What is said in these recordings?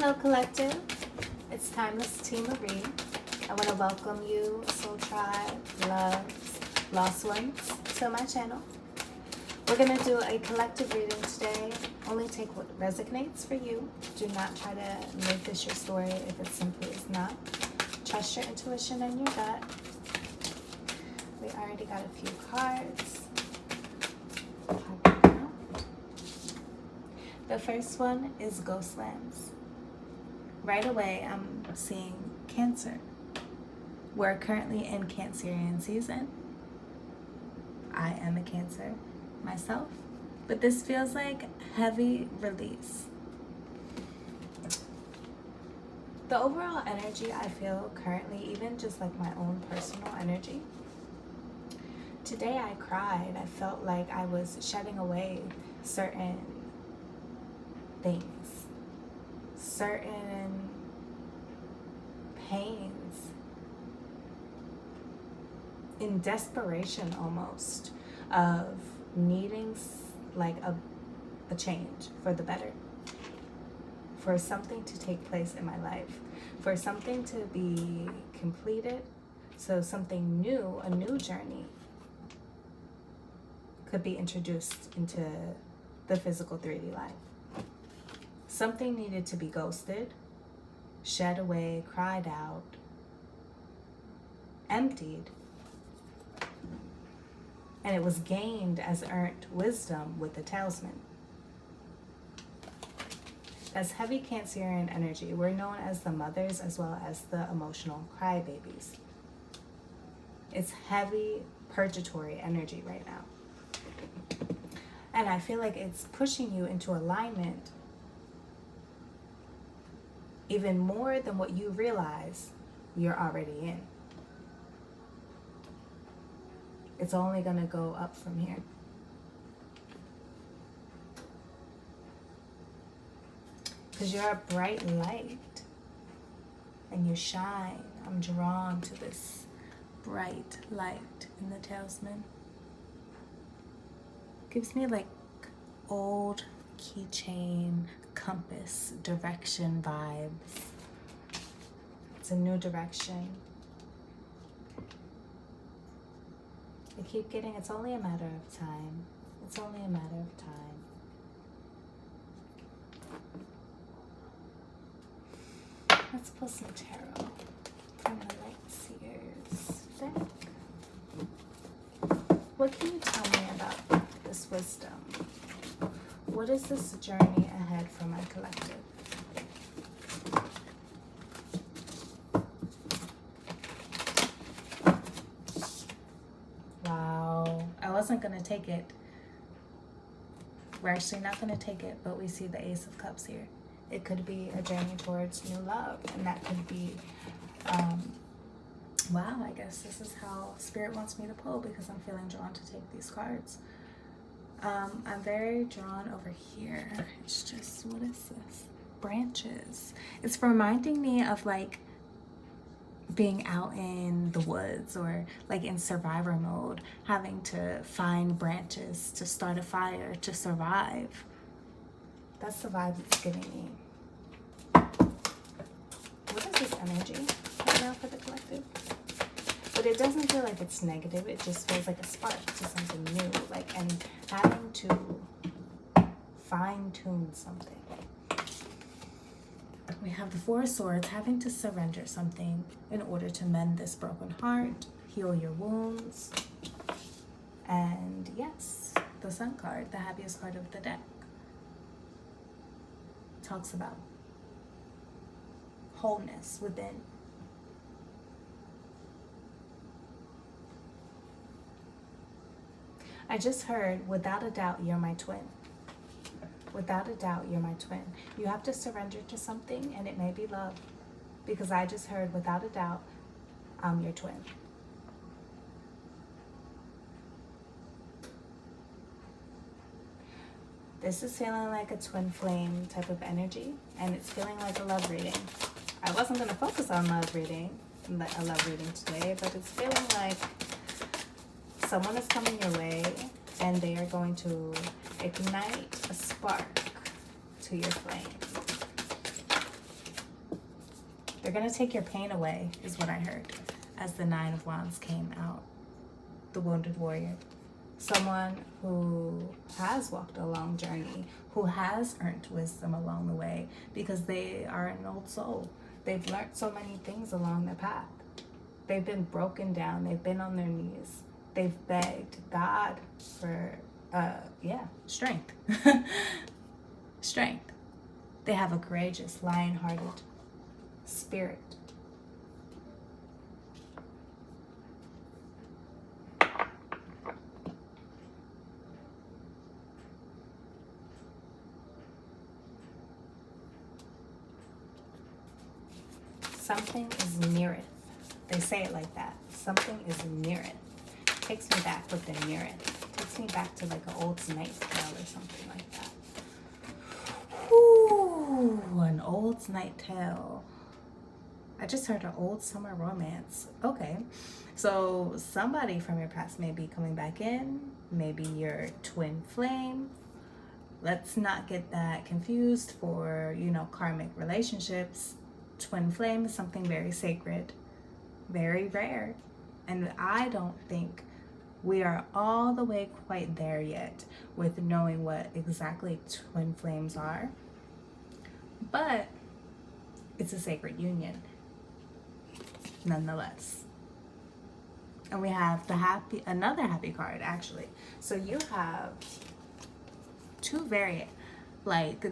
Hello Collective, it's TimelessTiMarie. I want to welcome you, Soul Tribe, Loves, Lost Ones, to my channel. We're going to do a collective reading today. Only take what resonates for you. Do not try to make this your story if it simply is not. Trust your intuition and your gut. We already got a few cards. The first one is Ghostlands. Right away, I'm seeing Cancer. We're currently in Cancerian season. I am a Cancer myself, but this feels like heavy release. The overall energy I feel currently, even just like my own personal energy. Today I cried. I felt like I was shedding away certain things, certain pains, in desperation almost of needing like a change for the better, for something to take place in my life, for something to be completed, so something new, a new journey could be introduced into the physical 3D life. Something needed to be ghosted, shed away, cried out, emptied, and it was gained as earned wisdom with the talisman. As heavy Cancerian energy, we're known as the mothers as well as the emotional crybabies. It's heavy purgatory energy right now. And I feel like it's pushing you into alignment even more than what you realize you're already in. It's only going to go up from here. Because you're a bright light and you shine. I'm drawn to this bright light in the talisman. Gives me like old keychain, compass, direction vibes. It's a new direction. I keep getting, it's only a matter of time. It's only a matter of time. Let's pull some tarot from the Lightseer's deck. What can you tell me about this wisdom? What is this journey ahead for my collective? Wow, I wasn't going to take it. We're actually not going to take it, but we see the Ace of Cups here. It could be a journey towards new love, and that could be, wow, I guess this is how Spirit wants me to pull because I'm feeling drawn to take these cards. I'm very drawn over here. It's just, what is this? Branches. It's reminding me of like being out in the woods or like in survivor mode, having to find branches to start a fire to survive. That's the vibe it's giving me. What is this energy right now for the collective? But it doesn't feel like it's negative. It just feels like a spark to something new. Like, and having to fine-tune something. We have the Four of Swords, having to surrender something in order to mend this broken heart, heal your wounds. And yes, the Sun card, the happiest card of the deck, talks about wholeness within. I just heard, without a doubt, you're my twin. Without a doubt, you're my twin. You have to surrender to something, and it may be love. Because I just heard, without a doubt, I'm your twin. This is feeling like a twin flame type of energy, and it's feeling like a love reading. I wasn't going to focus on a love reading today, but it's feeling like someone is coming your way and they are going to ignite a spark to your flame. They're going to take your pain away, is what I heard, as the Nine of Wands came out. The wounded warrior. Someone who has walked a long journey, who has earned wisdom along the way, because they are an old soul. They've learned so many things along their path. They've been broken down. They've been on their knees. They've begged God for, strength. Strength. They have a courageous, lion-hearted spirit. Something is neareth. They say it like that. Something is neareth. Takes me back with the neareth. Takes me back to like an old Knight's Tale or something like that. Ooh, an old Knight's Tale. I just heard an old summer romance. Okay, so somebody from your past may be coming back in. Maybe your twin flame. Let's not get that confused for, karmic relationships. Twin flame is something very sacred, very rare. And I don't think we are all the way quite there yet with knowing what exactly twin flames are. But it's a sacred union, nonetheless. And we have another happy card, actually. So you have two very,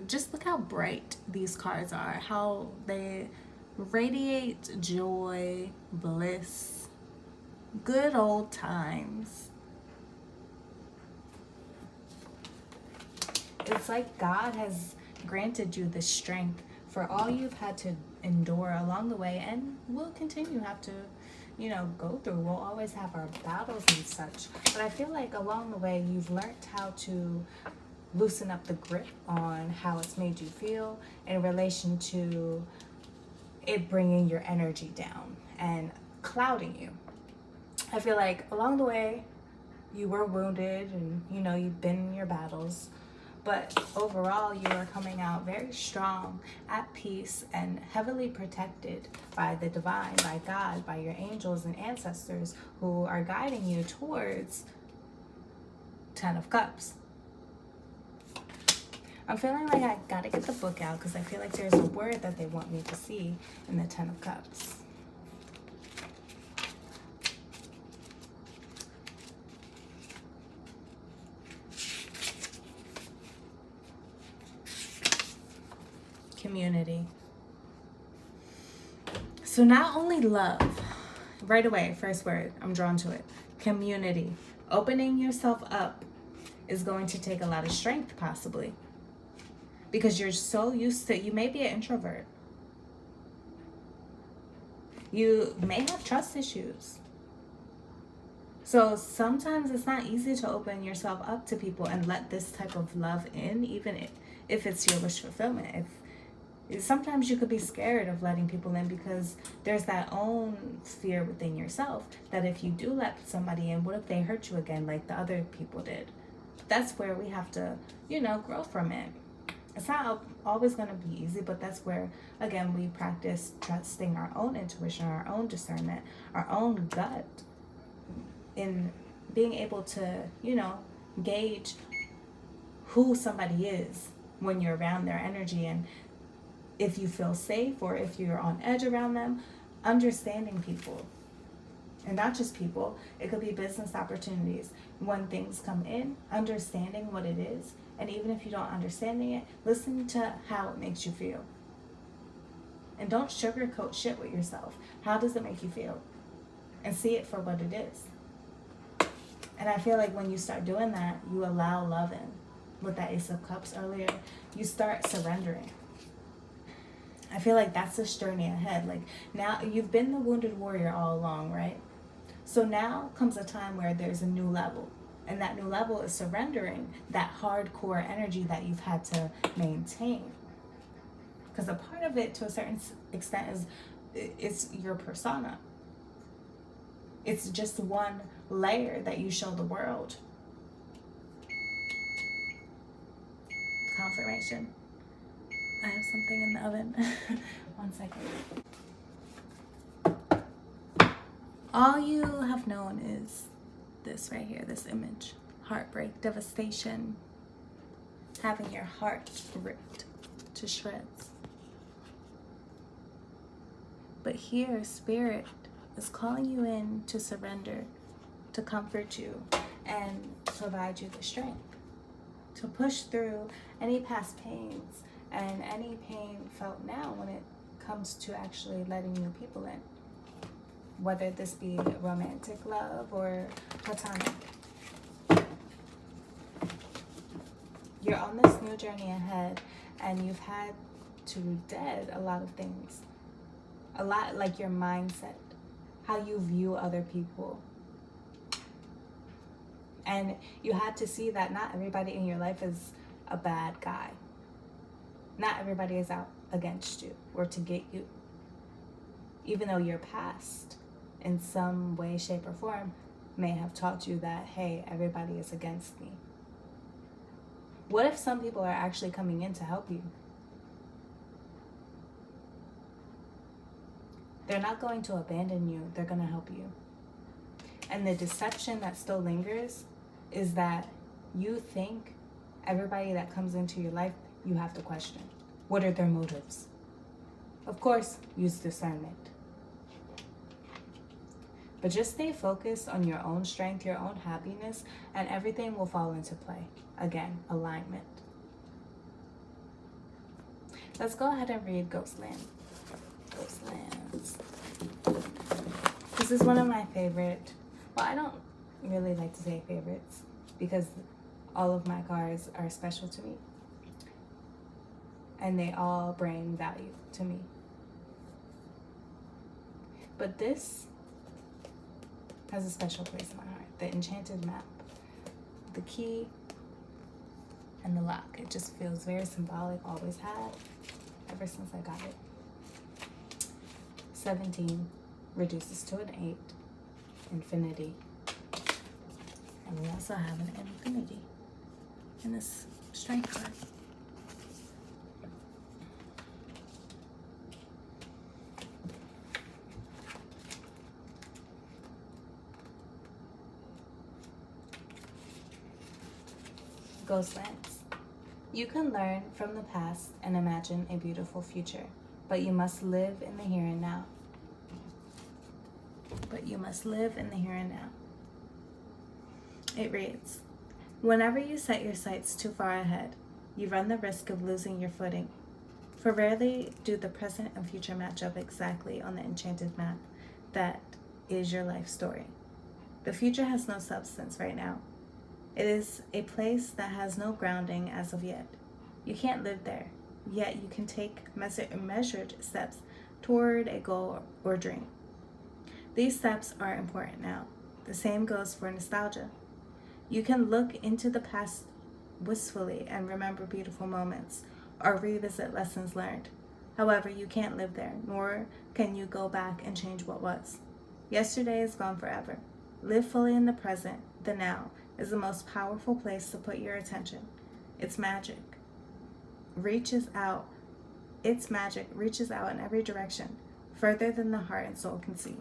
just look how bright these cards are, how they radiate joy, bliss, good old times. It's like God has granted you the strength for all you've had to endure along the way, and will continue to have to, go through. We'll always have our battles and such. But I feel like along the way, you've learned how to loosen up the grip on how it's made you feel in relation to it bringing your energy down and clouding you. I feel like along the way you were wounded and you've been in your battles, but overall you are coming out very strong, at peace, and heavily protected by the divine, by God, by your angels and ancestors who are guiding you towards 10 of Cups. I'm feeling like I gotta get the book out because I feel like there's a word that they want me to see in the 10 of Cups. Community. So not only love, right away, first word, I'm drawn to it. Community. Opening yourself up is going to take a lot of strength, possibly. Because you're so used to, you may be an introvert. You may have trust issues. So sometimes it's not easy to open yourself up to people and let this type of love in, even if it's your wish fulfillment. Sometimes you could be scared of letting people in because there's that own fear within yourself that if you do let somebody in, what if they hurt you again like the other people did? That's where we have to, grow from it. It's not always going to be easy, but that's where, again, we practice trusting our own intuition, our own discernment, our own gut, in being able to, gauge who somebody is when you're around their energy, and if you feel safe or if you're on edge around them. Understanding people, and not just people, it could be business opportunities. When things come in, understanding what it is. And even if you don't understand it, listen to how it makes you feel. And don't sugarcoat shit with yourself. How does it make you feel? And see it for what it is. And I feel like when you start doing that, you allow love in. With that Ace of Cups earlier, you start surrendering. I feel like that's this journey ahead. Like, now you've been the wounded warrior all along, right? So now comes a time where there's a new level. And that new level is surrendering that hardcore energy that you've had to maintain. Because a part of it, to a certain extent, is it's your persona. It's just one layer that you show the world. Confirmation. I have something in the oven. 1 second. All you have known is this right here, this image. Heartbreak, devastation, having your heart ripped to shreds. But here, Spirit is calling you in to surrender, to comfort you, and provide you the strength to push through any past pains and any pain felt now when it comes to actually letting new people in. Whether this be romantic love or platonic. You're on this new journey ahead, and you've had to dead a lot of things. A lot, like your mindset, how you view other people. And you had to see that not everybody in your life is a bad guy. Not everybody is out against you or to get you. Even though your past, in some way, shape, or form, may have taught you that, hey, everybody is against me. What if some people are actually coming in to help you? They're not going to abandon you. They're going to help you. And the deception that still lingers is that you think everybody that comes into your life, you have to question. What are their motives? Of course, use discernment. But just stay focused on your own strength, your own happiness, and everything will fall into play. Again, alignment. Let's go ahead and read Ghostland. Ghostlands. This is one of my favorite. Well, I don't really like to say favorites because all of my cards are special to me. And they all bring value to me. But this has a special place in my heart. The enchanted map, the key, and the lock. It just feels very symbolic, always had, ever since I got it. 17 reduces to an 8, infinity. And we also have an infinity in this strength card. Ghostlands. You can learn from the past and imagine a beautiful future, but you must live in the here and now. It reads, whenever you set your sights too far ahead, you run the risk of losing your footing. For rarely do the present and future match up exactly on the enchanted map that is your life story. The future has no substance right now. It is a place that has no grounding as of yet. You can't live there, yet you can take measured steps toward a goal or dream. These steps are important now. The same goes for nostalgia. You can look into the past wistfully and remember beautiful moments or revisit lessons learned. However, you can't live there, nor can you go back and change what was. Yesterday is gone forever. Live fully in the present, the now, is the most powerful place to put your attention. Its magic reaches out in every direction, further than the heart and soul can see.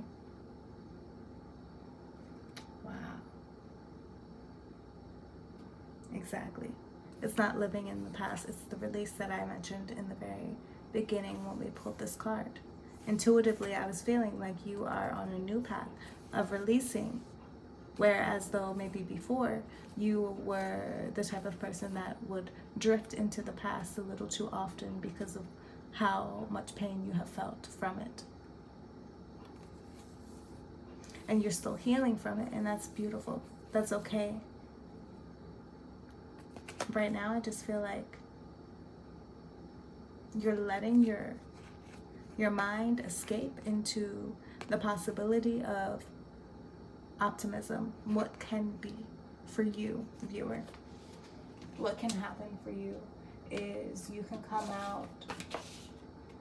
Wow. Exactly. It's not living in the past. It's the release that I mentioned in the very beginning when we pulled this card. Intuitively, I was feeling like you are on a new path of releasing, whereas though maybe before you were the type of person that would drift into the past a little too often because of how much pain you have felt from it. And you're still healing from it, and that's beautiful. That's okay. Right now, I just feel like you're letting your mind escape into the possibility of optimism. What can be for you, viewer? What can happen for you is you can come out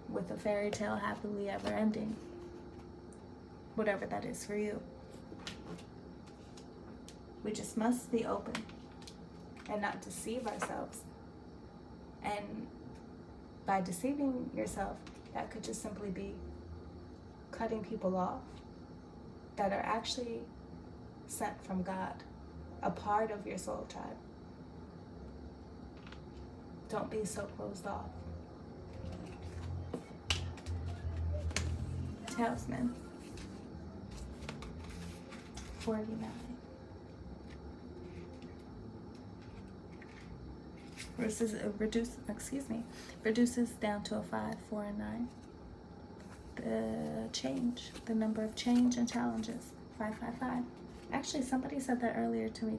with a fairy tale happily ever ending. Whatever that is for you. We just must be open and not deceive ourselves. And by deceiving yourself, that could just simply be cutting people off, that are actually sent from God, a part of your soul tribe. Don't be so closed off. Talisman 49. Reduces down to a 5, 4, and 9. The change, the number of change and challenges, 555. Actually, somebody said that earlier to me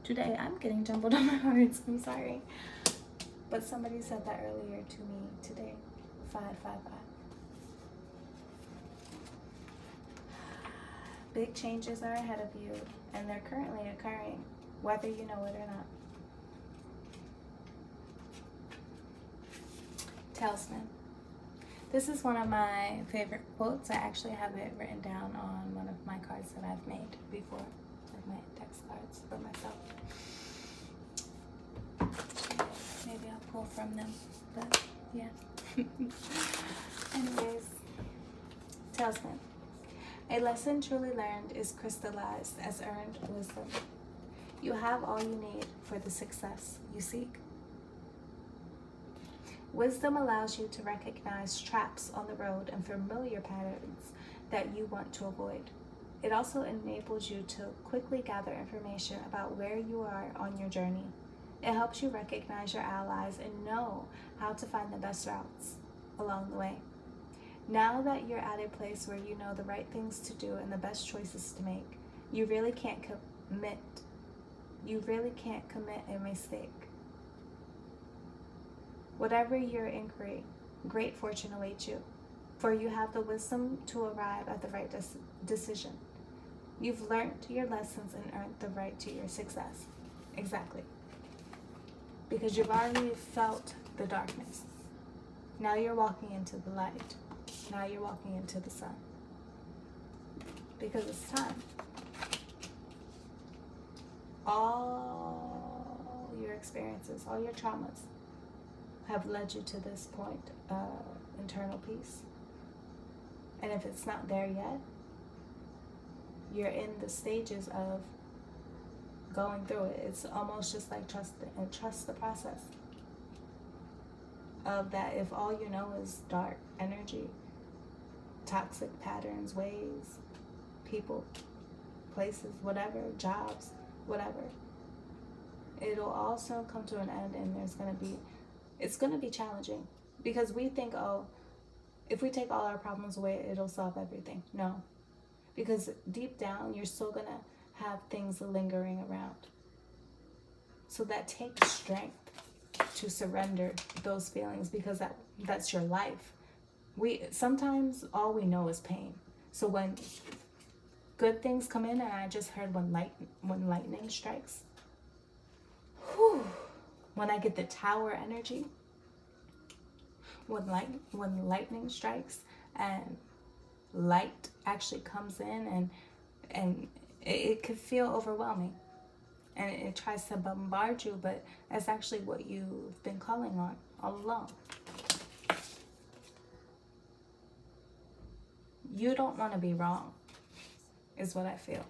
today. I'm getting jumbled on my words. I'm sorry, but somebody said that earlier to me today. 555. Big changes are ahead of you, and they're currently occurring, whether you know it or not. Talisman. This is one of my favorite quotes. I actually have it written down on one of my cards that I've made before, like my text cards for myself. Maybe I'll pull from them, but yeah. Anyways, Talisman. A lesson truly learned is crystallized as earned wisdom. You have all you need for the success you seek. Wisdom allows you to recognize traps on the road and familiar patterns that you want to avoid. It also enables you to quickly gather information about where you are on your journey. It helps you recognize your allies and know how to find the best routes along the way. Now that you're at a place where you know the right things to do and the best choices to make, you really can't commit a mistake. Whatever your inquiry, great fortune awaits you, for you have the wisdom to arrive at the right decision. You've learned your lessons and earned the right to your success. Exactly. Because you've already felt the darkness. Now you're walking into the light. Now you're walking into the sun. Because it's time. All your experiences, all your traumas have led you to this point of internal peace. And if it's not there yet, you're in the stages of going through it. It's almost just like trust the process. Of that, if all you know is dark energy, toxic patterns, ways, people, places, whatever, jobs, whatever, it'll also come to an end, and it's going to be challenging, because we think, oh, if we take all our problems away, it'll solve everything. No, because deep down, you're still going to have things lingering around. So that takes strength to surrender those feelings, because that's your life. Sometimes all we know is pain. So when good things come in, and I just heard when lightning strikes, when I get the tower energy, when lightning strikes and light actually comes in, and it could feel overwhelming, and it tries to bombard you, but that's actually what you've been calling on all along. You don't want to be wrong, is what I feel.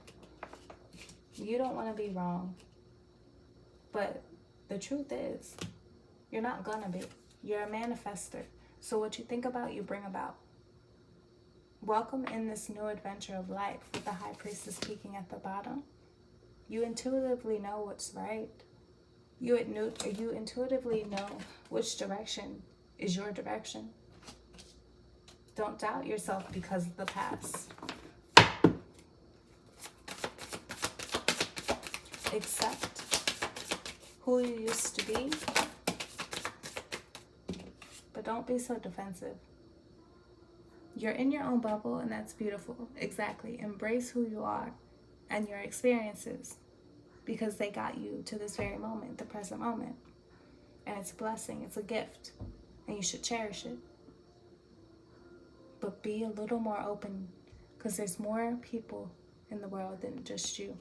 You don't want to be wrong, but the truth is, you're not gonna be. You're a manifester. So what you think about, you bring about. Welcome in this new adventure of life with the High Priestess peeking at the bottom. You intuitively know what's right. You intuitively know which direction is your direction. Don't doubt yourself because of the past. Accept who you used to be, but don't be so defensive. You're in your own bubble, and that's beautiful. Exactly. Embrace who you are and your experiences, because they got you to this very moment, the present moment. And it's a blessing. It's a gift, and you should cherish it. But be a little more open, because there's more people in the world than just you.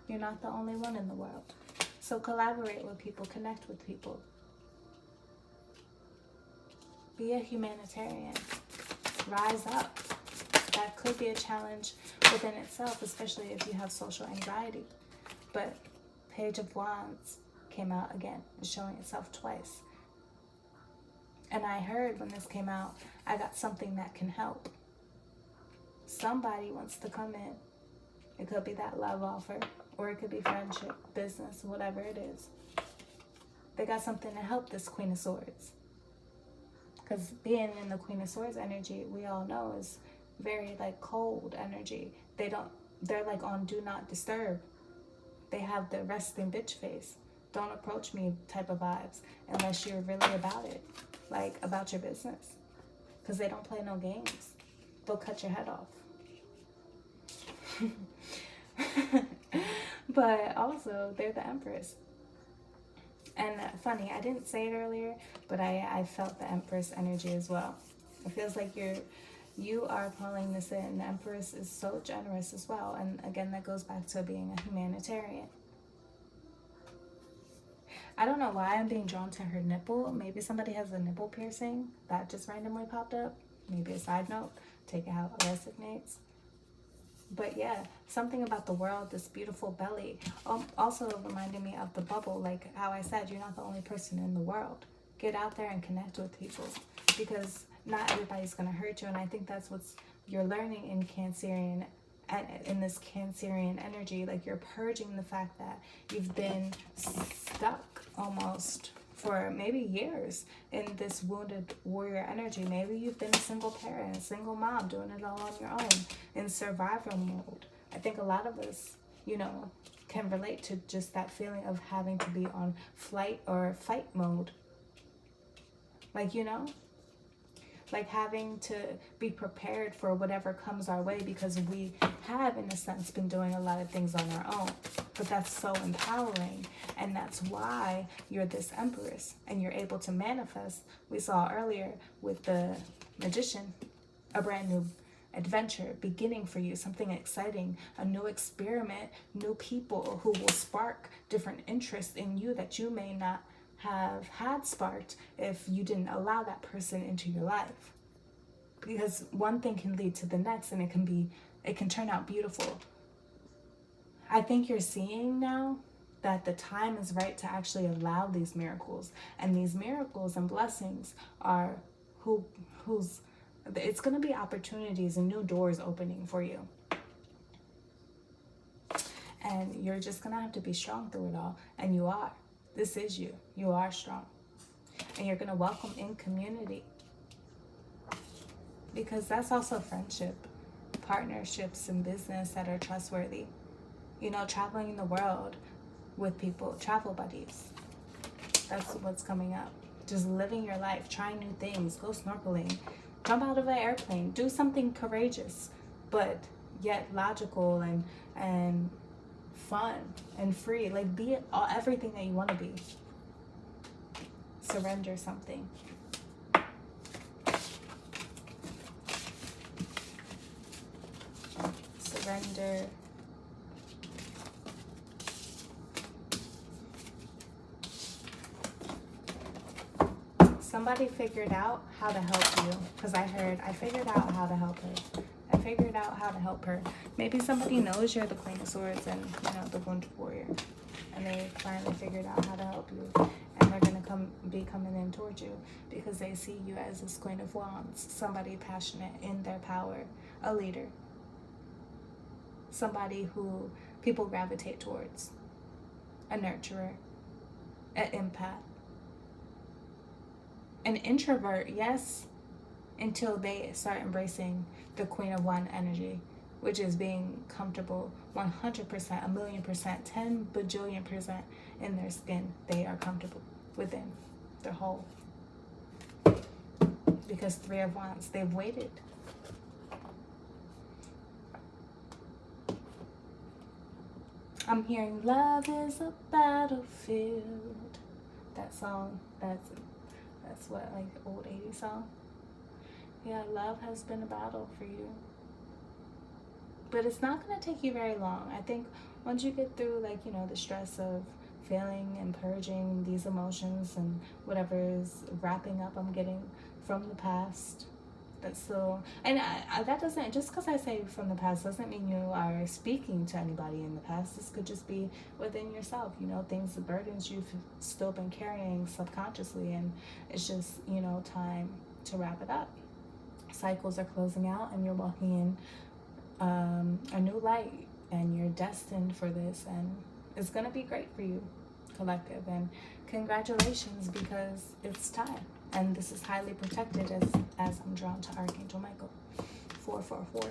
You're not the only one in the world. So collaborate with people, connect with people. Be a humanitarian. Rise up. that could be a challenge within itself, especially if you have social anxiety. But Page of Wands came out again, showing itself twice. And I heard when this came out, I got something that can help. Somebody wants to come in. It could be that love offer, or it could be friendship, business, whatever it is. They got something to help this Queen of Swords. Because being in the Queen of Swords energy, we all know, is very like cold energy. They're like on do not disturb. They have the resting bitch face. Don't approach me type of vibes unless you're really about it. Like about your business. Because they don't play no games. They'll cut your head off. But also, they're the Empress. And funny, I didn't say it earlier, but I felt the Empress energy as well. It feels like you are calling this in. The Empress is so generous as well. And again, that goes back to being a humanitarian. I don't know why I'm being drawn to her nipple. Maybe somebody has a nipple piercing. That just randomly popped up. Maybe a side note. Take it how it resonates. But yeah, something about the world, this beautiful belly, also reminded me of the bubble. Like how I said, you're not the only person in the world. Get out there and connect with people, because not everybody's going to hurt you. And I think that's what you're learning in Cancerian, in this Cancerian energy. Like you're purging the fact that you've been stuck almost for maybe years in this wounded warrior energy. Maybe you've been a single parent, a single mom, doing it all on your own in survival mode. I think a lot of us, can relate to just that feeling of having to be on flight or fight mode. Like having to be prepared for whatever comes our way, because we have, in a sense, been doing a lot of things on our own. But that's so empowering, and that's why you're this Empress, and you're able to manifest. We saw earlier with the Magician, a brand new adventure beginning for you, something exciting, a new experiment, new people who will spark different interests in you that you may not have had sparked if you didn't allow that person into your life. Because one thing can lead to the next, and it can turn out beautiful. I think you're seeing now that the time is right to actually allow these miracles. And these miracles and blessings are it's going to be opportunities and new doors opening for you. And you're just going to have to be strong through it all. And you are. This is you. You are strong. And you're going to welcome in community. Because that's also friendship. Partnerships in business that are trustworthy. Traveling the world with people. Travel buddies. That's what's coming up. Just living your life. Trying new things. Go snorkeling. Jump out of an airplane. Do something courageous. But yet logical and fun and free. Like be everything that you want to be. Surrender something. Surrender. Somebody figured out how to help you, because I figured out how to help her. I figured out how to help her. Maybe somebody knows you're the Queen of Swords and, the Wounded Warrior. And they finally figured out how to help you. And they're going to be coming in towards you because they see you as this Queen of Wands. Somebody passionate in their power. A leader. Somebody who people gravitate towards. A nurturer. An empath. An introvert, yes, until they start embracing the Queen of Wands energy, which is being comfortable 100%, 1,000,000%, 10 bajillion% in their skin. They are comfortable within their whole. Because Three of Wands, they've waited. I'm hearing love is a battlefield. That song, that's what, like old 80s song. Yeah, love has been a battle for you. But it's not going to take you very long. I think once you get through, the stress of feeling and purging these emotions and whatever is wrapping up I'm getting from the past, That's so, and that doesn't, just because I say from the past doesn't mean you are speaking to anybody in the past. This could just be within yourself, you know, things, the burdens you've still been carrying subconsciously, and it's just, you know, time to wrap it up. Cycles are closing out, and you're walking in a new light, and you're destined for this, and it's going to be great for you, collective. And congratulations, because it's time. And this is highly protected as I'm drawn to Archangel Michael. 444.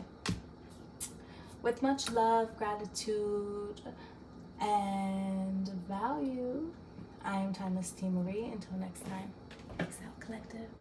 With much love, gratitude, and value, I am TimelessTiMarie. Until next time, peace out, collective.